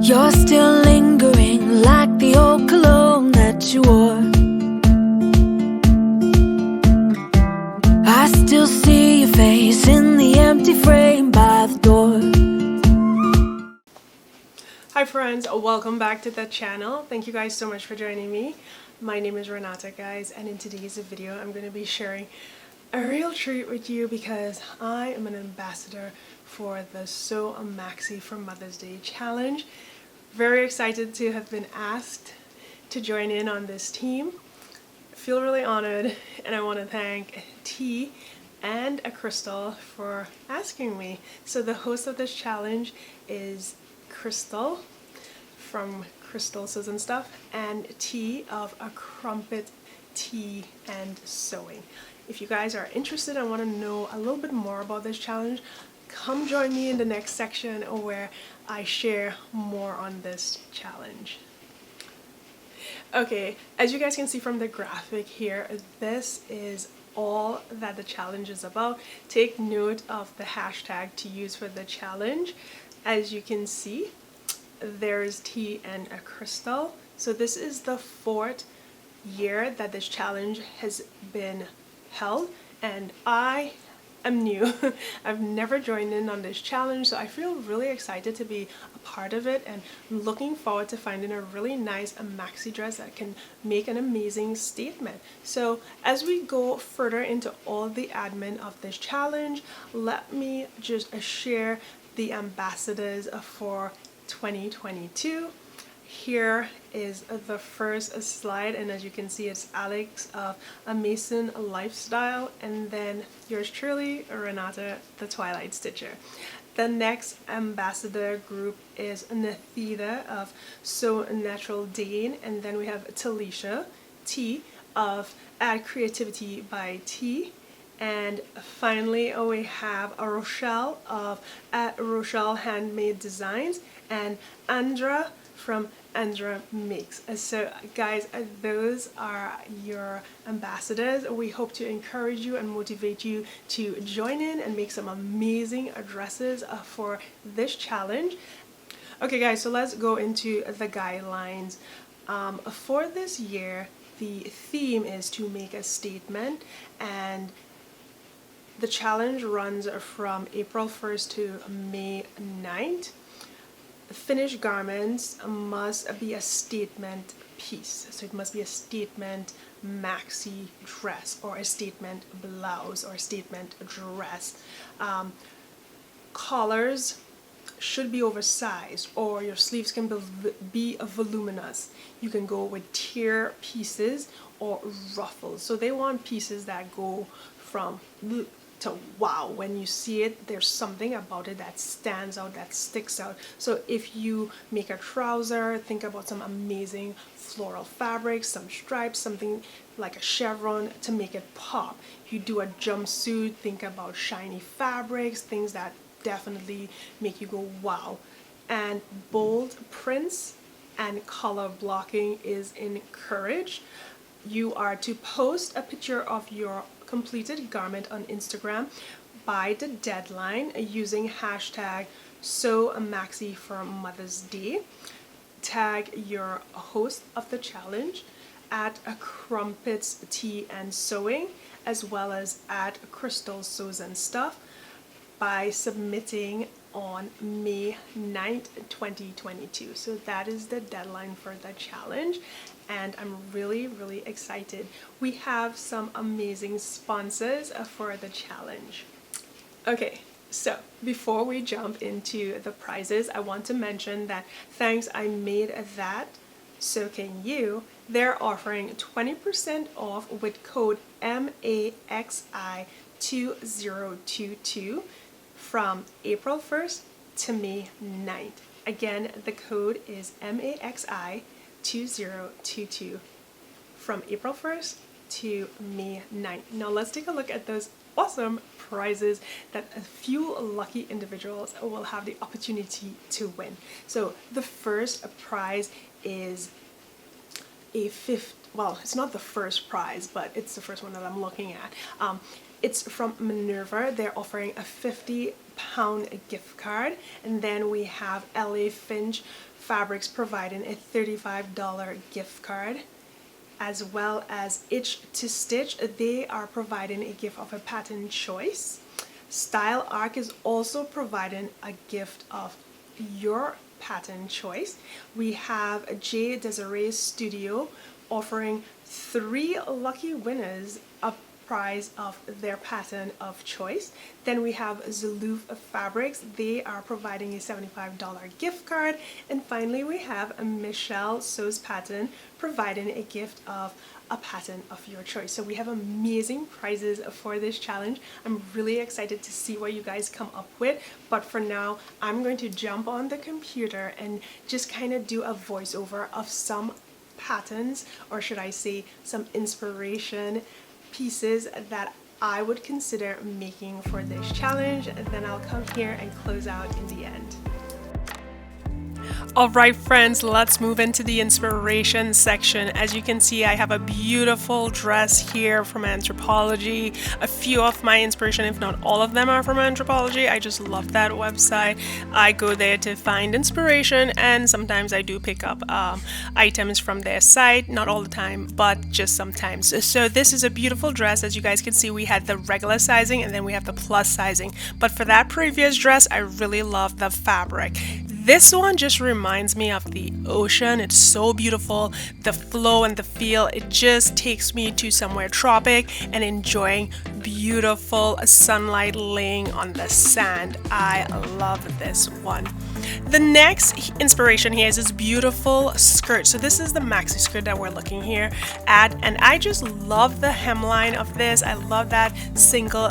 You're still lingering like the old cologne that you wore. I still see your face in the empty frame by the door. Hi friends, welcome back to the channel. Thank you guys so much for joining me. My name is Renata, guys, and in today's video I'm going to be sharing a real treat with you because I am an ambassador for the Sew a Maxi for Mother's Day challenge. Very excited to have been asked to join in on this team. I feel really honored, and I want to thank T and Crystal for asking me. So the host of this challenge is Crystal from Crystal Sews and Stuff, and T of A Crumpet Tea and Sewing. If you guys are interested and want to know a little bit more about this challenge, come join me in the next section where I share more on this challenge. Okay, as you guys can see from the graphic here, this is all that the challenge is about. Take note of the hashtag to use for the challenge. As you can see, there's T and a Crystal. So this is the 4th year that this challenge has been held, and I am new. I've never joined in on this challenge, so I feel really excited to be a part of it, and I'm looking forward to finding a really nice maxi dress that can make an amazing statement. So as we go further into all the admin of this challenge, let me just share the ambassadors for 2022. Here is the first slide, and as you can see, it's Alex of A Mason Lifestyle, and then yours truly, Renata, the Twilight Stitcher. The next ambassador group is Nathida of So Natural Dane, and then we have Talisha T of Add Creativity by T. And finally, we have Rochelle of Rochelle Handmade Designs, and Andra from Andra Makes. So guys, those are your ambassadors. We hope to encourage you and motivate you to join in and make some amazing dresses for this challenge. Okay guys, so let's go into the guidelines. For this year, the theme is to make a statement, and the challenge runs from April 1st to May 9th. Finished garments must be a statement piece. So it must be a statement maxi dress, or a statement blouse, or a statement dress. Collars should be oversized, or your sleeves can be voluminous. You can go with tier pieces or ruffles. So they want pieces that go from to wow. When you see it, there's something about it that stands out, that sticks out. So if you make a trouser, think about some amazing floral fabrics, some stripes, something like a chevron to make it pop. If you do a jumpsuit, think about shiny fabrics, things that definitely make you go wow. And bold prints and color blocking is encouraged. You are to post a picture of your completed garment on Instagram by the deadline using hashtag Sew a Maxi for Mother's Day. Tag your host of the challenge at A Crumpets Tea and Sewing, as well as at Crystal Sews and Stuff, by submitting on May 9th, 2022. So that is the deadline for the challenge, and I'm really excited. We have some amazing sponsors for the challenge. Okay, so before we jump into the prizes, I want to mention that thanks I Made That, So Can You, they're offering 20% off with code MAXI2022 from April 1st to May 9th. Again, the code is MAXI2022 from April 1st to May 9th. Now let's take a look at those awesome prizes that a few lucky individuals will have the opportunity to win. So the first prize is well, it's not the first prize, but it's the first one that I'm looking at. It's from Minerva. They're offering a £50 gift card. And then we have LA Finch Fabrics providing a $35 gift card, as well as Itch to Stitch. They are providing a gift of a pattern choice. Style Arc is also providing a gift of your pattern choice. We have J Desiree Studio offering 3 lucky winners a prize of their pattern of choice. Then we have Zuluf Fabrics. They are providing a $75 gift card. And finally we have Michelle Sews Pattern providing a gift of a pattern of your choice. So we have amazing prizes for this challenge. I'm really excited to see what you guys come up with, but for now I'm going to jump on the computer and just kind of do a voiceover of some patterns, or should I say some inspiration pieces that I would consider making for this challenge, and then I'll come here and close out in the end. Alright friends, let's move into the inspiration section. As you can see, I have a beautiful dress here from Anthropologie. A few of my inspiration, if not all of them, are from Anthropologie. I just love that website. I go there to find inspiration, and sometimes I do pick up items from their site. Not all the time, but just sometimes. So this is a beautiful dress. As you guys can see, we had the regular sizing and then we have the plus sizing. But for that previous dress, I really love the fabric. This one just reminds me of the ocean. It's so beautiful. The flow and the feel, it just takes me to somewhere tropic and enjoying beautiful sunlight laying on the sand. I love this one. The next inspiration here is this beautiful skirt. So this is the maxi skirt that we're looking here at, and I just love the hemline of this. I love that single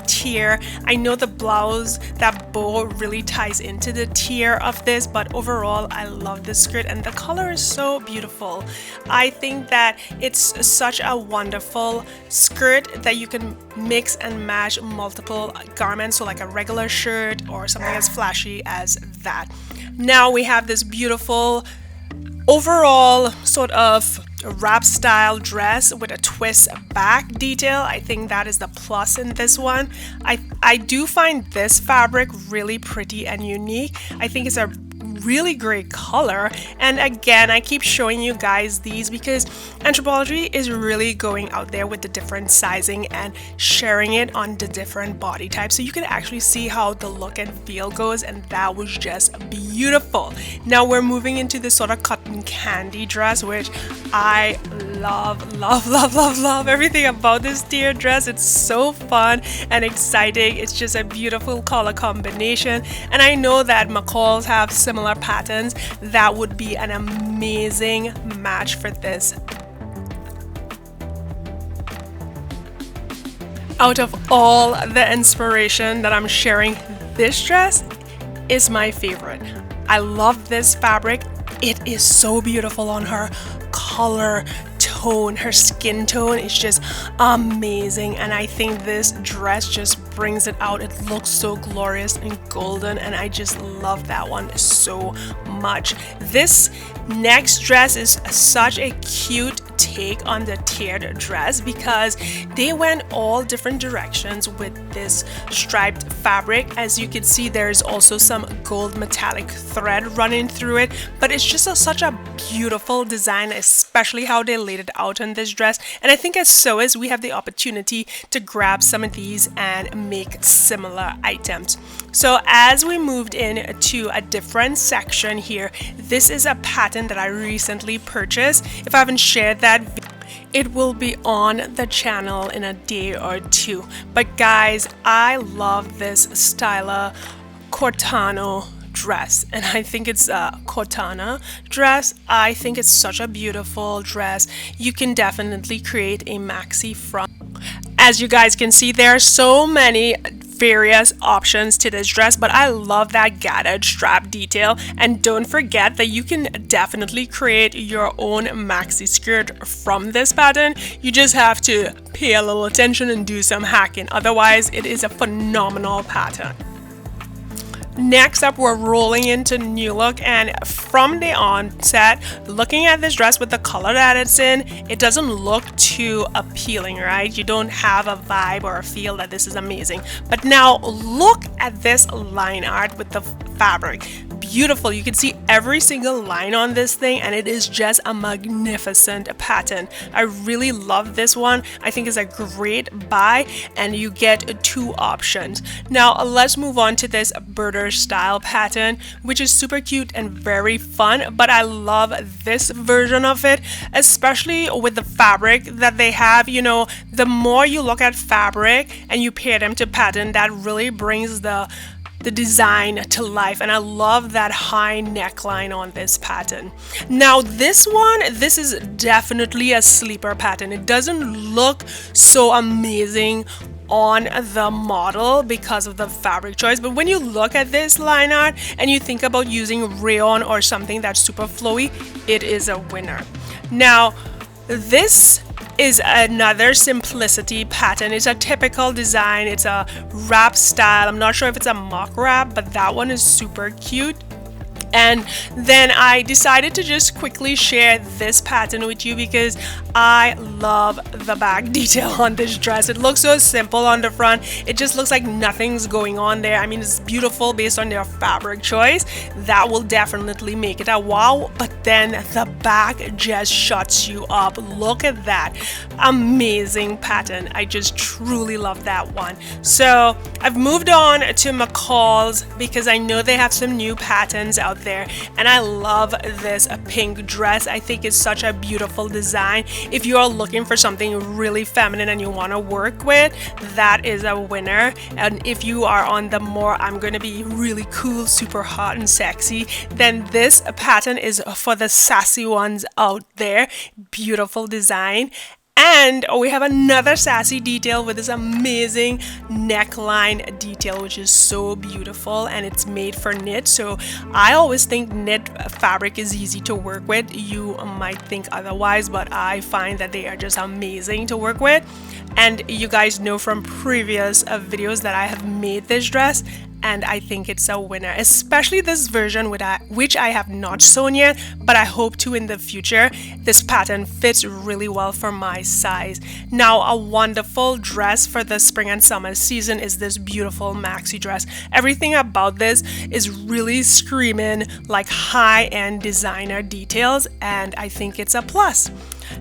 tier. I know the blouse, that bow really ties into the tier of this, but overall I love this skirt and the color is so beautiful. I think that it's such a wonderful skirt that you can mix and match multiple garments, so like a regular shirt or something as flashy as that. Now we have this beautiful overall sort of wrap style dress with a twist back detail. I think that is the plus in this one. I do find this fabric really pretty and unique. I think it's a really great color, and again I keep showing you guys these because Anthropologie is really going out there with the different sizing and sharing it on the different body types, so you can actually see how the look and feel goes, and that was just beautiful. Now we're moving into this sort of cotton candy dress, which I love everything about this tier dress. It's so fun and exciting. It's just a beautiful color combination, and I know that McCall's have similar patterns that would be an amazing match for this. Out of all the inspiration that I'm sharing, this dress is my favorite. I love this fabric. It is so beautiful on her. Color, tone, her skin tone is just amazing, and I think this dress just brings it out. It looks so glorious and golden, and I just love that one so much. This next dress is such a cute take on the tiered dress because they went all different directions with this striped fabric. As you can see, there's also some gold metallic thread running through it, but it's just such a beautiful design, especially how they laid it out on this dress. And I think as sewers we have the opportunity to grab some of these and make similar items. So as we moved into a different section here, this is a pattern that I recently purchased. If I haven't shared that, it will be on the channel in a day or two. But guys, I love this Styla Cortona dress, and I think it's a Cortona dress. I think it's such a beautiful dress. You can definitely create a maxi from. As you guys can see, there are so many various options to this dress, but I love that gathered strap detail. And don't forget that you can definitely create your own maxi skirt from this pattern. You just have to pay a little attention and do some hacking. Otherwise, it is a phenomenal pattern. Next up, we're rolling into new look, and from the onset, looking at this dress with the color that it's in, it doesn't look too appealing, right? You don't have a vibe or a feel that this is amazing. But now look at this line art with the fabric. Beautiful. You can see every single line on this thing, and it is just a magnificent pattern. I really love this one. I think it's a great buy, and you get two options. Now let's move on to this Burda style pattern, which is super cute and very fun, but I love this version of it, especially with the fabric that they have. You know, the more you look at fabric and you pair them to pattern, that really brings the design to life, and I love that high neckline on this pattern. Now this is definitely a sleeper pattern. It doesn't look so amazing on the model because of the fabric choice, but when you look at this line art and you think about using rayon or something that's super flowy, it is a winner. Now this is another simplicity pattern. It's a typical design. It's a wrap style. I'm not sure if it's a mock wrap, but that one is super cute. And then I decided to just quickly share this pattern with you because I love the back detail on this dress. It looks so simple on the front. It just looks like nothing's going on there. I mean, it's beautiful based on their fabric choice. That will definitely make it a wow. But then the back just shuts you up. Look at that. Amazing pattern. I just truly love that one. So I've moved on to McCall's because I know they have some new patterns out there, and I love this pink dress. I think it's such a beautiful design. If you are looking for something really feminine and you want to work with, that is a winner. And if you are on the more I'm going to be really cool, super hot and sexy, then this pattern is for the sassy ones out there. Beautiful design. And we have another sassy detail with this amazing neckline detail, which is so beautiful, and it's made for knit. So I always think knit fabric is easy to work with. You might think otherwise, but I find that they are just amazing to work with. And you guys know from previous videos that I have made this dress, and I think it's a winner, especially this version which I have not sewn yet, but I hope to in the future. This pattern fits really well for my size. Now, a wonderful dress for the spring and summer season is this beautiful maxi dress. Everything about this is really screaming like high-end designer details, and I think it's a plus.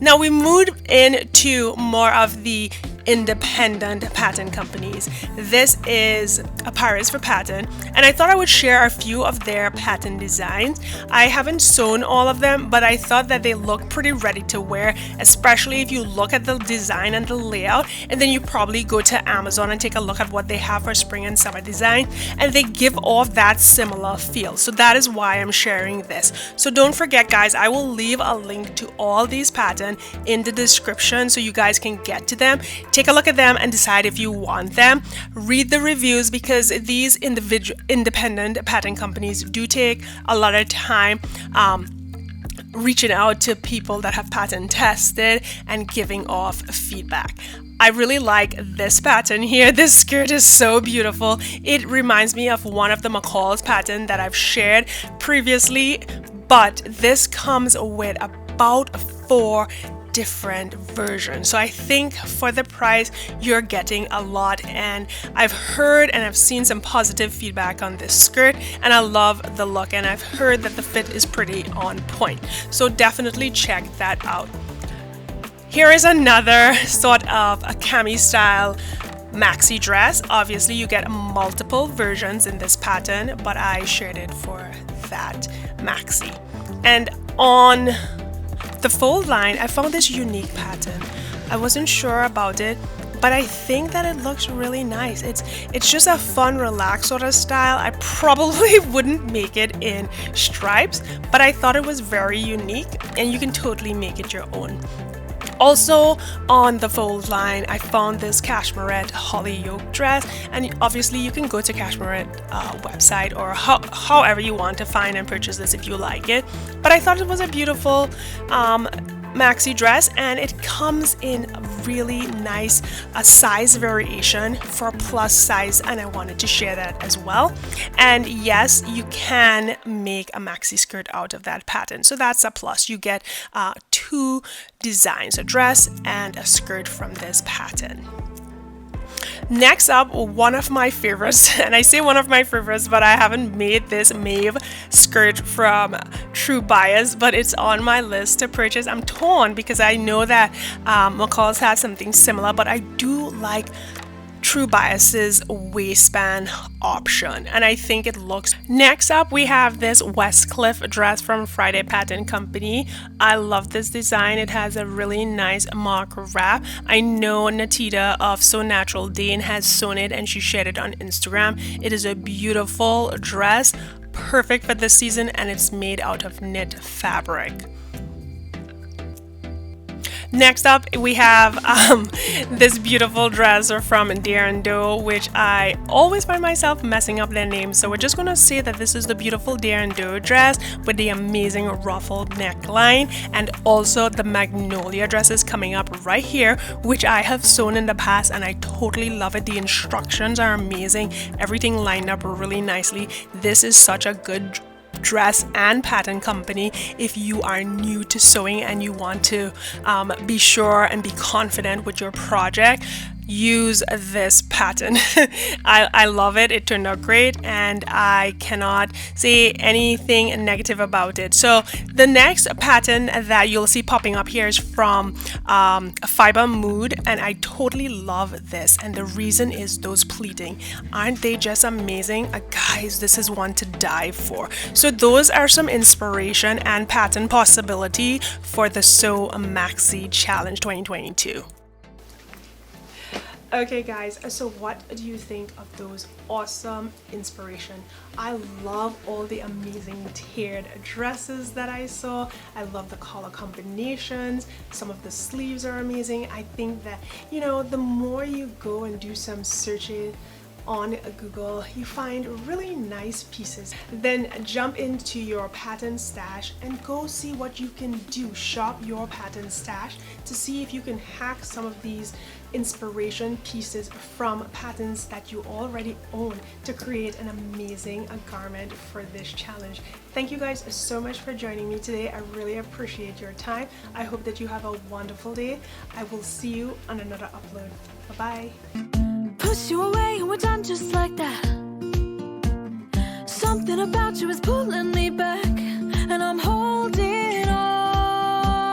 Now we moved into more of the independent pattern companies. This is a Paris for Pattern, and I thought I would share a few of their pattern designs. I haven't sewn all of them, but I thought that they look pretty ready to wear, especially if you look at the design and the layout, and then you probably go to Amazon and take a look at what they have for spring and summer design, and they give off that similar feel. So that is why I'm sharing this. So don't forget, guys, I will leave a link to all these patterns in the description so you guys can get to them. Take a look at them and decide if you want them. Read the reviews because these independent pattern companies do take a lot of time reaching out to people that have pattern tested and giving off feedback. I really like this pattern here. This skirt is so beautiful. It reminds me of one of the McCall's pattern that I've shared previously, but this comes with about 4 different versions. So I think for the price you're getting a lot, and I've heard and I've seen some positive feedback on this skirt, and I love the look, and I've heard that the fit is pretty on point. So definitely check that out. Here is another sort of a cami style maxi dress. Obviously you get multiple versions in this pattern, but I shared it for that maxi. And on the fold line, I found this unique pattern. I wasn't sure about it, but I think that it looks really nice. It's just a fun, relaxed sort of style. I probably wouldn't make it in stripes, but I thought it was very unique, and you can totally make it your own. Also on the fold line, I found this cashmerette holly yoke dress, and obviously you can go to cashmerette website or however you want to find and purchase this if you like it. But I thought it was a beautiful maxi dress, and it comes in a really nice size variation for plus size, and I wanted to share that as well. And yes, you can make a maxi skirt out of that pattern, so that's a plus. You get two designs, a dress and a skirt from this pattern. Next up, one of my favorites, and I say one of my favorites, but I haven't made this Maeve skirt from True Bias, but it's on my list to purchase. I'm torn because I know that McCall's has something similar, but I do like True Bias's waistband option, and I think it looks. Next up, we have this Westcliff dress from Friday Pattern Company. I love this design. It has a really nice mark wrap. I know Natita of So Natural Dane has sewn it and she shared it on Instagram. It is a beautiful dress, perfect for this season, and it's made out of knit fabric. Next up, we have this beautiful dress from Dare and Do, which I always find myself messing up their names. So we're just going to say that this is the beautiful Dare and Do dress with the amazing ruffled neckline, and also the magnolia dresses coming up right here, which I have sewn in the past and I totally love it. The instructions are amazing. Everything lined up really nicely. This is such a good dress and pattern company if you are new to sewing and you want to be sure and be confident with your project. Use this pattern. I love it. It turned out great and I cannot say anything negative about it. So the next pattern that you'll see popping up here is from Fiber Mood, and I totally love this, and the reason is those pleating. Aren't they just amazing? Guys, this is one to die for. So those are some inspiration and pattern possibility for the Sew Maxi Challenge 2022. Okay guys, so what do you think of those awesome inspiration? I love all the amazing tiered dresses that I saw. I love the color combinations. Some of the sleeves are amazing. I think that, you know, the more you go and do some searching on Google, you find really nice pieces. Then jump into your pattern stash and go see what you can do. Shop your pattern stash to see if you can hack some of these inspiration pieces from patterns that you already own to create an amazing garment for this challenge. Thank you guys so much for joining me today. I really appreciate your time. I hope that you have a wonderful day. I will see you on another upload. Bye bye. Push you away and we're done just like that. Something about you is pulling me back.